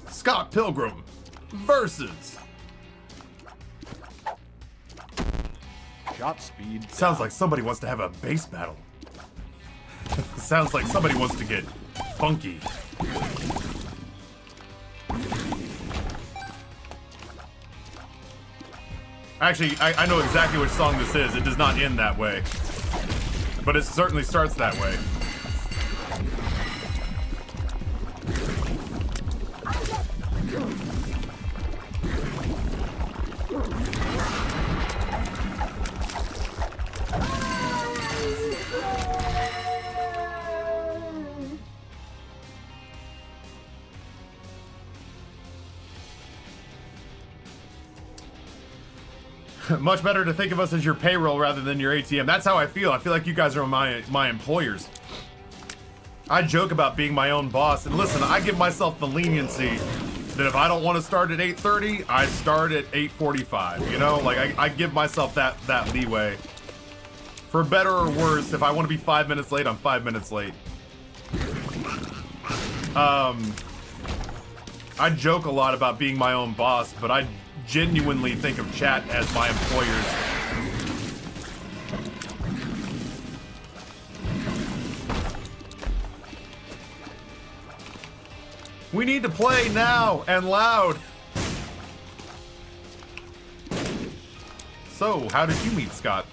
Scott Pilgrim versus
Shot speed.
Sounds like somebody wants to have a bass battle. Sounds like somebody wants to get funky. Actually, I know exactly which song this is. It does not end that way. But it certainly starts that way. Much better to think of us as your payroll rather than your ATM. That's how I feel. I feel like you guys are my employers. I joke about being my own boss, and listen, I give myself the leniency that if I don't want to start at 8:30, I start at 8:45. You know, like I give myself that leeway. For better or worse, if I want to be 5 minutes late, I'm 5 minutes late. I joke a lot about being my own boss, but I genuinely think of chat as my employers. We need to play now and loud. So, how did you meet Scott?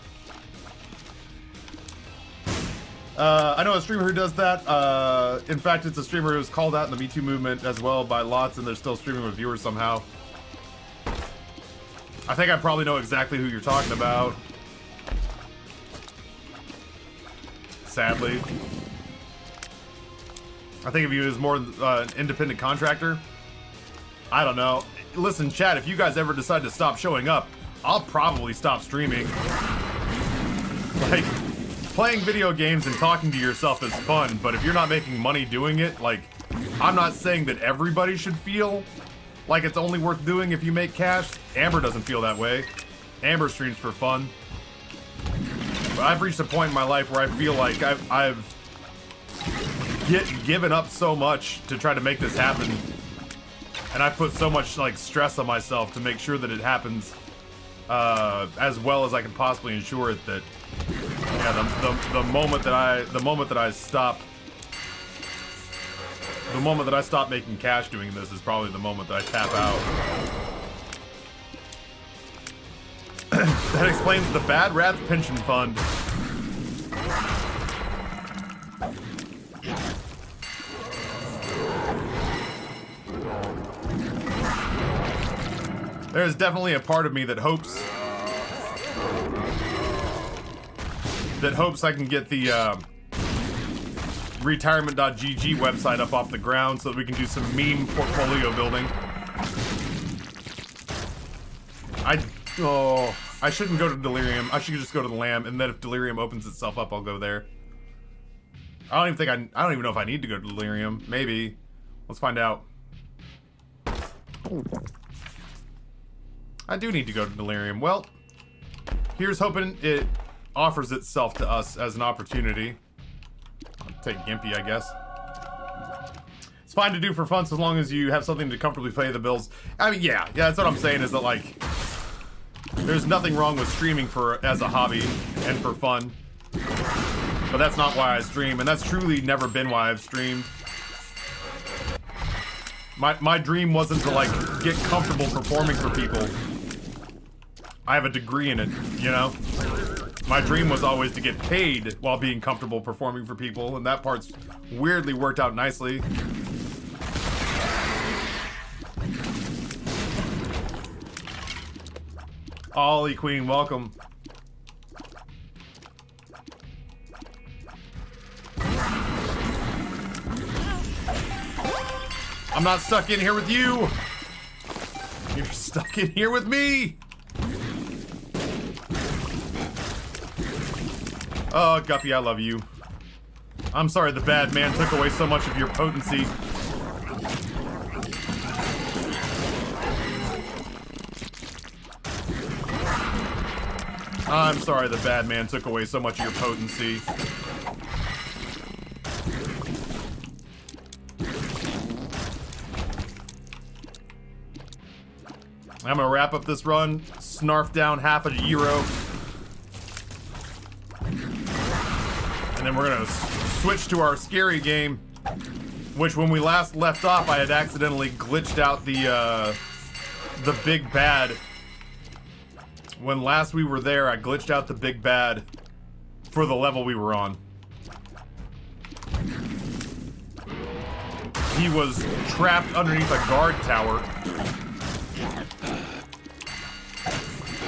I know a streamer who does that. In fact, it's a streamer who was called out in the Me Too movement as well by lots, and they're still streaming with viewers somehow. I think I probably know exactly who you're talking about. Sadly. I think of you as more an independent contractor. I don't know. Listen, chat, if you guys ever decide to stop showing up, I'll probably stop streaming. Like, playing video games and talking to yourself is fun, but if you're not making money doing it, like, I'm not saying that everybody should feel like it's only worth doing if you make cash. Amber doesn't feel that way. Amber streams for fun. But I've reached a point in my life where I feel like I've given up so much to try to make this happen, and I put so much like stress on myself to make sure that it happens as well as I can possibly ensure it. That the moment that I stop making cash doing this is probably the moment that I tap out. That explains the Bad Rats pension fund. There's definitely a part of me that hopes I can get the retirement.gg website up off the ground so that we can do some meme portfolio building. I shouldn't go to Delirium. I should just go to the Lamb, and then if Delirium opens itself up, I'll go there. I don't even know if I need to go to Delirium. Maybe. Let's find out. I do need to go to Delirium. Well, here's hoping it offers itself to us as an opportunity. I'll take Gimpy, I guess. It's fine to do for fun so long as you have something to comfortably pay the bills. I mean, yeah, that's what I'm saying is that, like, there's nothing wrong with streaming as a hobby and for fun. But that's not why I stream, and that's truly never been why I've streamed. My dream wasn't to, like, get comfortable performing for people. I have a degree in it, you know? My dream was always to get paid while being comfortable performing for people, and that part's weirdly worked out nicely. Ollie Queen, welcome. I'm not stuck in here with you. You're stuck in here with me. Oh, Guppy, I love you. I'm sorry the bad man took away so much of your potency. I'm sorry the bad man took away so much of your potency. I'm gonna wrap up this run, snarf down half a gyro, and then we're gonna switch to our scary game, which when we last left off, I had accidentally glitched out the big bad. When last we were there, I glitched out the big bad for the level we were on. He was trapped underneath a guard tower.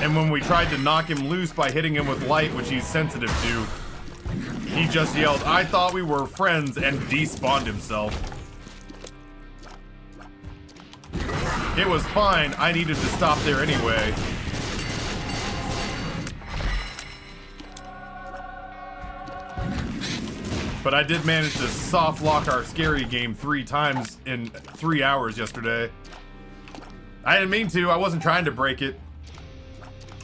And when we tried to knock him loose by hitting him with light, which he's sensitive to, he just yelled, "I thought we were friends," and despawned himself. It was fine, I needed to stop there anyway. But I did manage to soft lock our scary game 3 times in 3 hours yesterday. I didn't mean to. I wasn't trying to break it.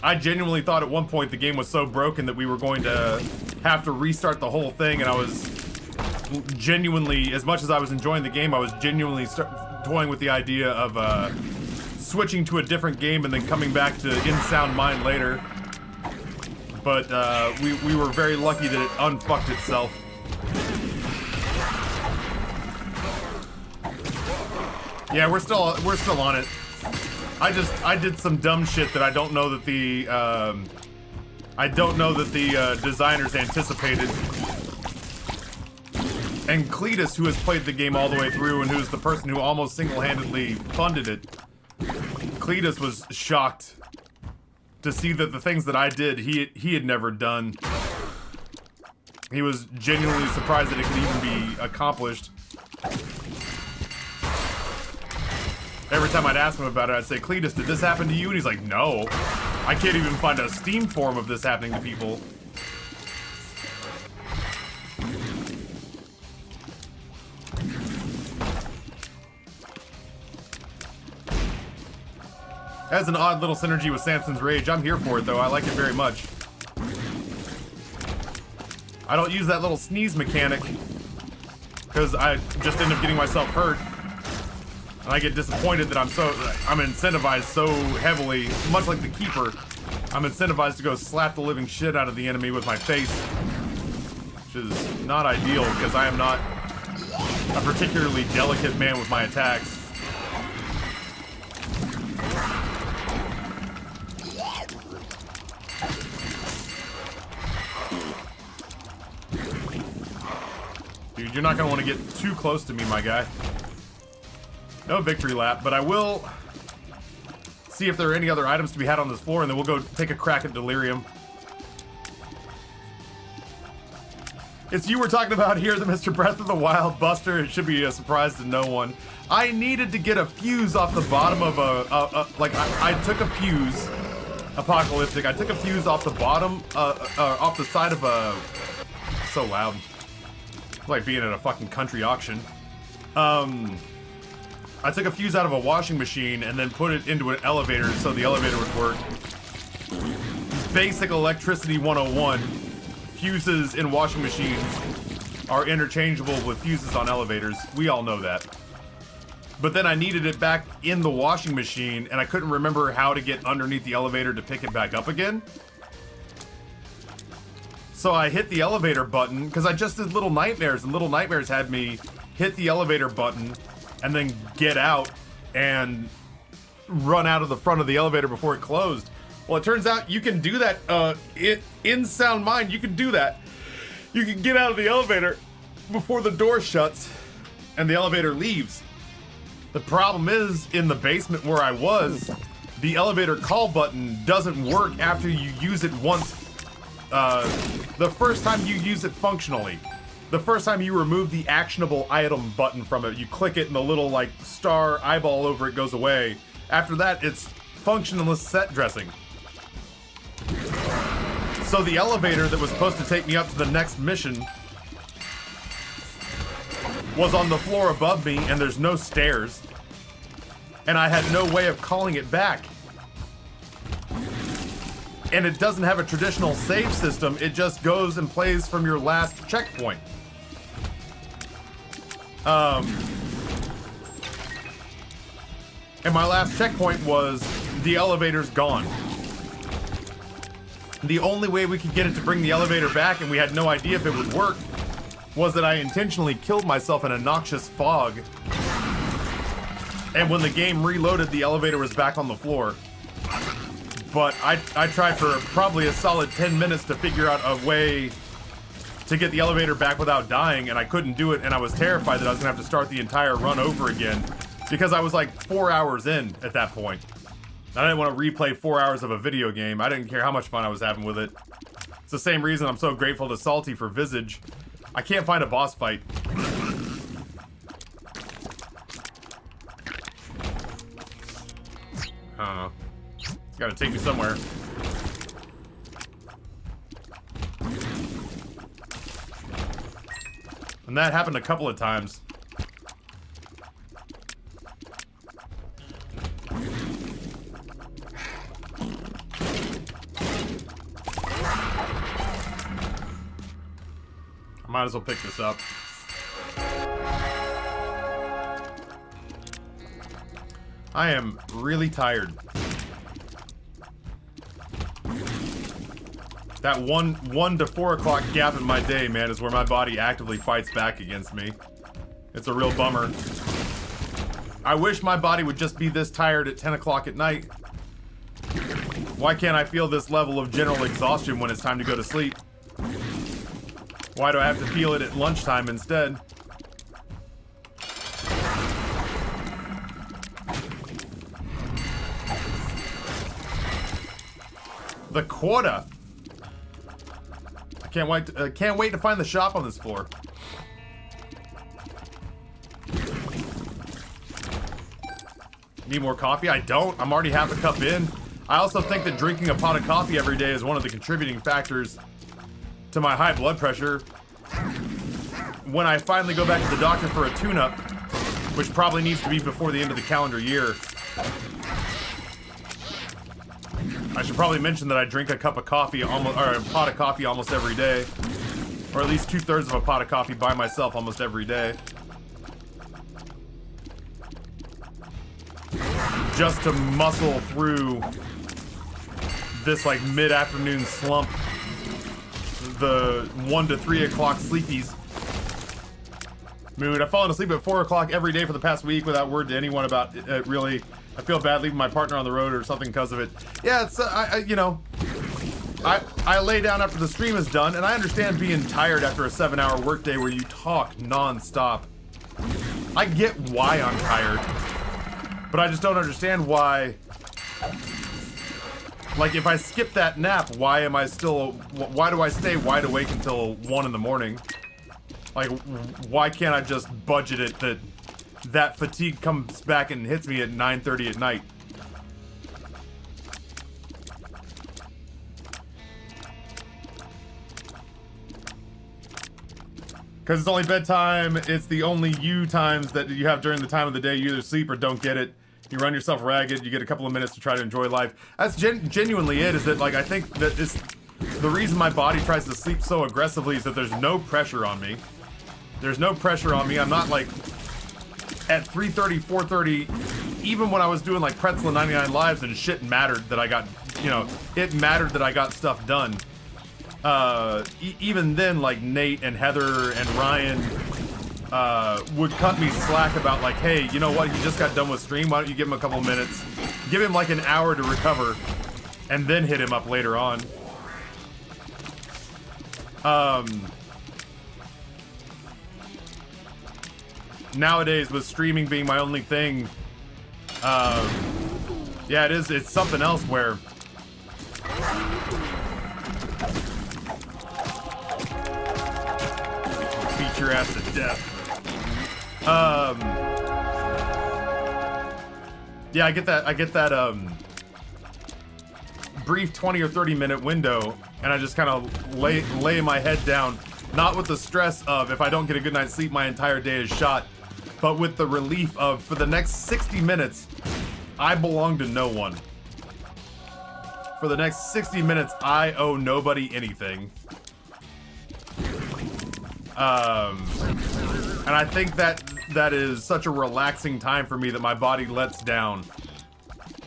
I genuinely thought at one point the game was so broken that we were going to have to restart the whole thing, and I was genuinely, as much as I was enjoying the game, I was genuinely toying with the idea of switching to a different game and then coming back to In Sound Mind later. But we were very lucky that it unfucked itself. Yeah, we're still on it. I did some dumb shit that I don't know that the designers anticipated. And Cletus, who has played the game all the way through and who's the person who almost single-handedly funded it, Cletus was shocked to see that the things that I did, he had never done. He was genuinely surprised that it could even be accomplished. Every time I'd ask him about it, I'd say, Cletus, did this happen to you? And he's like, no. I can't even find a Steam forum of this happening to people. Has an odd little synergy with Samson's Rage. I'm here for it, though. I like it very much. I don't use that little sneeze mechanic because I just end up getting myself hurt. And I get disappointed that I'm incentivized so heavily, much like the Keeper. I'm incentivized to go slap the living shit out of the enemy with my face, which is not ideal because I am not a particularly delicate man with my attacks. Dude, you're not gonna want to get too close to me, my guy. No victory lap, but I will see if there are any other items to be had on this floor, and then we'll go take a crack at Delirium. It's you we're talking about here, the Mr. Breath of the Wild Buster. It should be a surprise to no one. I needed to get a fuse off the bottom of I took a fuse, Apocalyptic. I took a fuse off the bottom, off the side of a... So loud. It's like being at a fucking country auction. I took a fuse out of a washing machine and then put it into an elevator so the elevator would work. Basic electricity 101. Fuses in washing machines are interchangeable with fuses on elevators. We all know that. But then I needed it back in the washing machine and I couldn't remember how to get underneath the elevator to pick it back up again. So I hit the elevator button because I just did Little Nightmares, and Little Nightmares had me hit the elevator button and then get out and run out of the front of the elevator before it closed. Well, it turns out you can do that in Sound Mind. You can do that. You can get out of the elevator before the door shuts and the elevator leaves. The problem is, in the basement where I was, the elevator call button doesn't work after you use it once. The first time you use it functionally. The first time you remove the actionable item button from it, you click it and the little like star eyeball over it goes away. After that, it's functionless set dressing. So the elevator that was supposed to take me up to the next mission was on the floor above me, and there's no stairs. And I had no way of calling it back. And it doesn't have a traditional save system, it just goes and plays from your last checkpoint. And my last checkpoint was the elevator's gone. The only way we could get it to bring the elevator back, and we had no idea if it would work, was that I intentionally killed myself in a noxious fog. And when the game reloaded, the elevator was back on the floor. But I tried for probably a solid 10 minutes to figure out a way to get the elevator back without dying, and I couldn't do it, and I was terrified that I was gonna have to start the entire run over again because I was like 4 hours in at that point. I didn't want to replay 4 hours of a video game. I didn't care how much fun I was having with it. It's the same reason I'm so grateful to Salty for Visage. I can't find a boss fight. I don't know. It's gotta take me somewhere. And that happened a couple of times. I might as well pick this up. I am really tired. That 1 to 4 o'clock gap in my day, man, is where my body actively fights back against me. It's a real bummer. I wish my body would just be this tired at 10 o'clock at night. Why can't I feel this level of general exhaustion when it's time to go to sleep? Why do I have to feel it at lunchtime instead? The quota. I can't wait to find the shop on this floor. Need more coffee? I don't. I'm already half a cup in. I also think that drinking a pot of coffee every day is one of the contributing factors to my high blood pressure. When I finally go back to the doctor for a tune-up, which probably needs to be before the end of the calendar year, I should probably mention that I drink a cup of coffee almost, or a pot of coffee almost every day, or at least 2/3 of a pot of coffee by myself almost every day, just to muscle through this like mid-afternoon slump, the 1 to 3 o'clock sleepies mood. I've fallen asleep at 4 o'clock every day for the past week without word to anyone about it, really. I feel bad leaving my partner on the road or something because of it. Yeah, it's, you know, I lay down after the stream is done, and I understand being tired after a 7-hour workday where you talk non-stop. I get why I'm tired, but I just don't understand why. Like, if I skip that nap, why do I stay wide awake until 1 in the morning? Like, why can't I just budget it that fatigue comes back and hits me at 9:30 at night? Because it's only bedtime, it's the only you times that you have during the time of the day. You either sleep or don't get it. You run yourself ragged, you get a couple of minutes to try to enjoy life. That's genuinely it, is that, like, I think that the reason my body tries to sleep so aggressively is that there's no pressure on me. There's no pressure on me. I'm not, like, at 3:30, 4:30, even when I was doing, like, Pretzel and 99 Lives and shit mattered that I got, you know, it mattered that I got stuff done. Even then, like, Nate and Heather and Ryan would cut me slack about, like, hey, you know what, he just got done with stream, why don't you give him a couple minutes, give him like an hour to recover, and then hit him up later on. Nowadays, with streaming being my only thing, yeah, it's something else where beat your ass to death. Yeah, I get that brief 20 or 30 minute window, and I just kind of lay my head down, not with the stress of if I don't get a good night's sleep, my entire day is shot, but with the relief of, for the next 60 minutes, I belong to no one. For the next 60 minutes, I owe nobody anything. And I think that is such a relaxing time for me that my body lets down,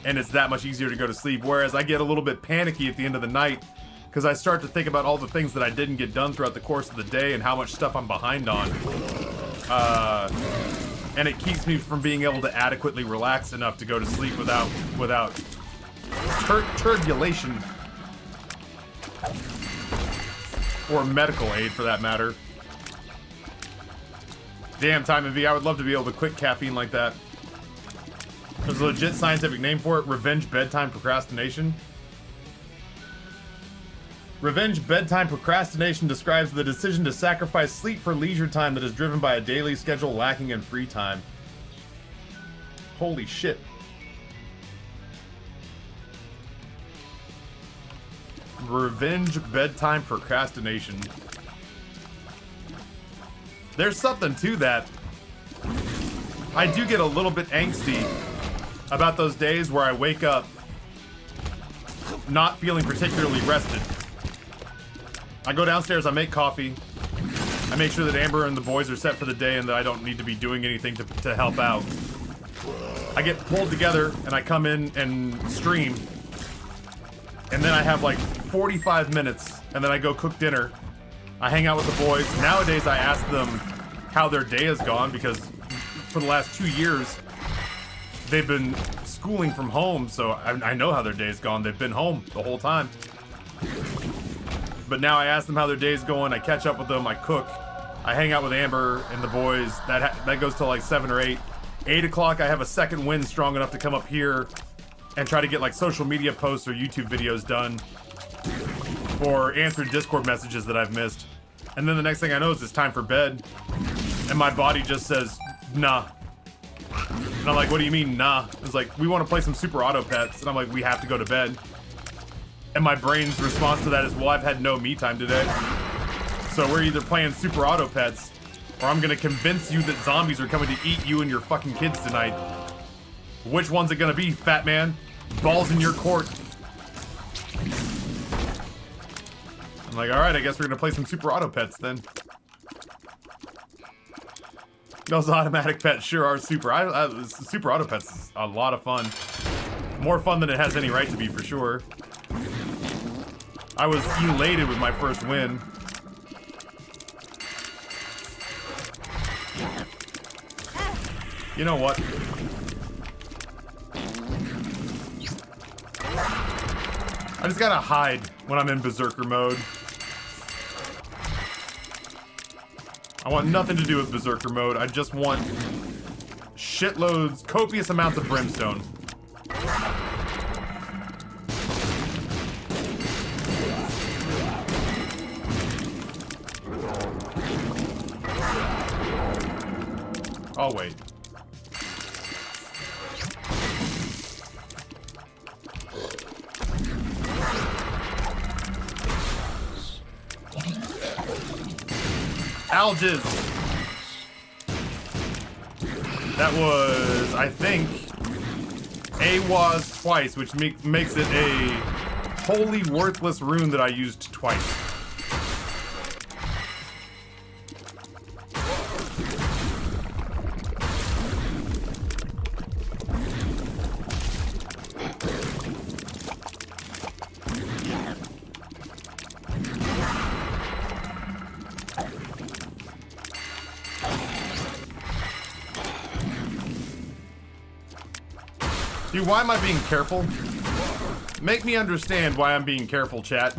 and it's that much easier to go to sleep. Whereas I get a little bit panicky at the end of the night because I start to think about all the things that I didn't get done throughout the course of the day and how much stuff I'm behind on. And it keeps me from being able to adequately relax enough to go to sleep without turbulation or medical aid, for that matter. Damn, Time and V, I would love to be able to quit caffeine like that. There's a legit scientific name for it: revenge bedtime procrastination. Revenge bedtime procrastination describes the decision to sacrifice sleep for leisure time that is driven by a daily schedule lacking in free time. Holy shit. Revenge bedtime procrastination. There's something to that. I do get a little bit angsty about those days where I wake up not feeling particularly rested. I go downstairs, I make coffee, I make sure that Amber and the boys are set for the day and that I don't need to be doing anything to help out. I get pulled together and I come in and stream, and then I have like 45 minutes, and then I go cook dinner. I hang out with the boys. Nowadays I ask them how their day has gone, because for the last 2 years they've been schooling from home, so I know how their day's gone. They've been home the whole time. But now I ask them how their day's going, I catch up with them, I cook, I hang out with Amber and the boys. That goes till like 7 or 8. 8 o'clock I have a second wind strong enough to come up here and try to get like social media posts or YouTube videos done, or answer Discord messages that I've missed. And then the next thing I know is it's time for bed, and my body just says, nah. And I'm like, what do you mean, nah? It's like, we want to play some Super Auto Pets. And I'm like, we have to go to bed. And my brain's response to that is, well, I've had no me time today. So we're either playing Super Auto Pets, or I'm gonna convince you that zombies are coming to eat you and your fucking kids tonight. Which one's it gonna be, fat man? Balls in your court. I'm like, alright, I guess we're gonna play some Super Auto Pets then. Those automatic pets sure are super. Super Auto Pets is a lot of fun. More fun than it has any right to be, for sure. I was elated with my first win. You know what? I just gotta hide when I'm in Berserker mode. I want nothing to do with Berserker mode. I just want shitloads, copious amounts of brimstone. I'll wait. Alges. That was, I think, AWAS twice, which makes it a wholly worthless rune that I used twice. Dude, why am I being careful? Make me understand why I'm being careful, chat.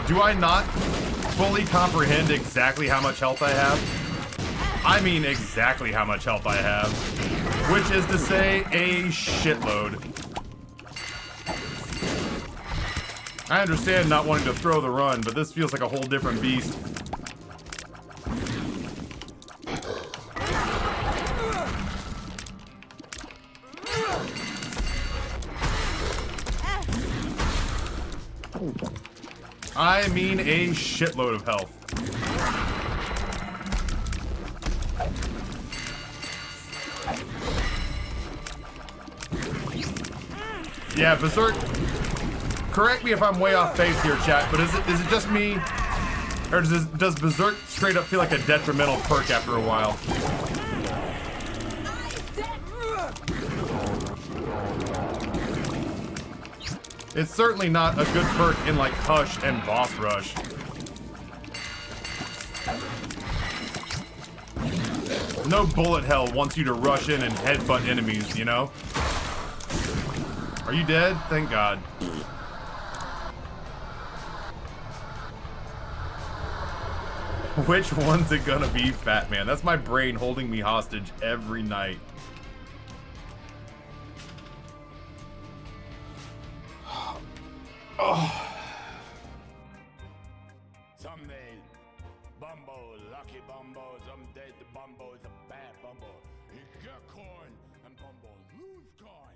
Do I not fully comprehend exactly how much health I have? I mean exactly how much health I have. Which is to say, a shitload. I understand not wanting to throw the run, but this feels like a whole different beast. I mean a shitload of health. Yeah, Berserk. Correct me if I'm way off base here, chat, but is it just me? Or does Berserk straight up feel like a detrimental perk after a while? It's certainly not a good perk in like Hush and Boss Rush. No bullet hell wants you to rush in and headbutt enemies, you know? Are you dead? Thank God. Which one's it gonna be, Fat Man? That's my brain holding me hostage every night. Oh.
Someday, Bumbo, lucky Bumbo, someday the Bumbo is a bad Bumbo. He get coin and Bumbo lose coin.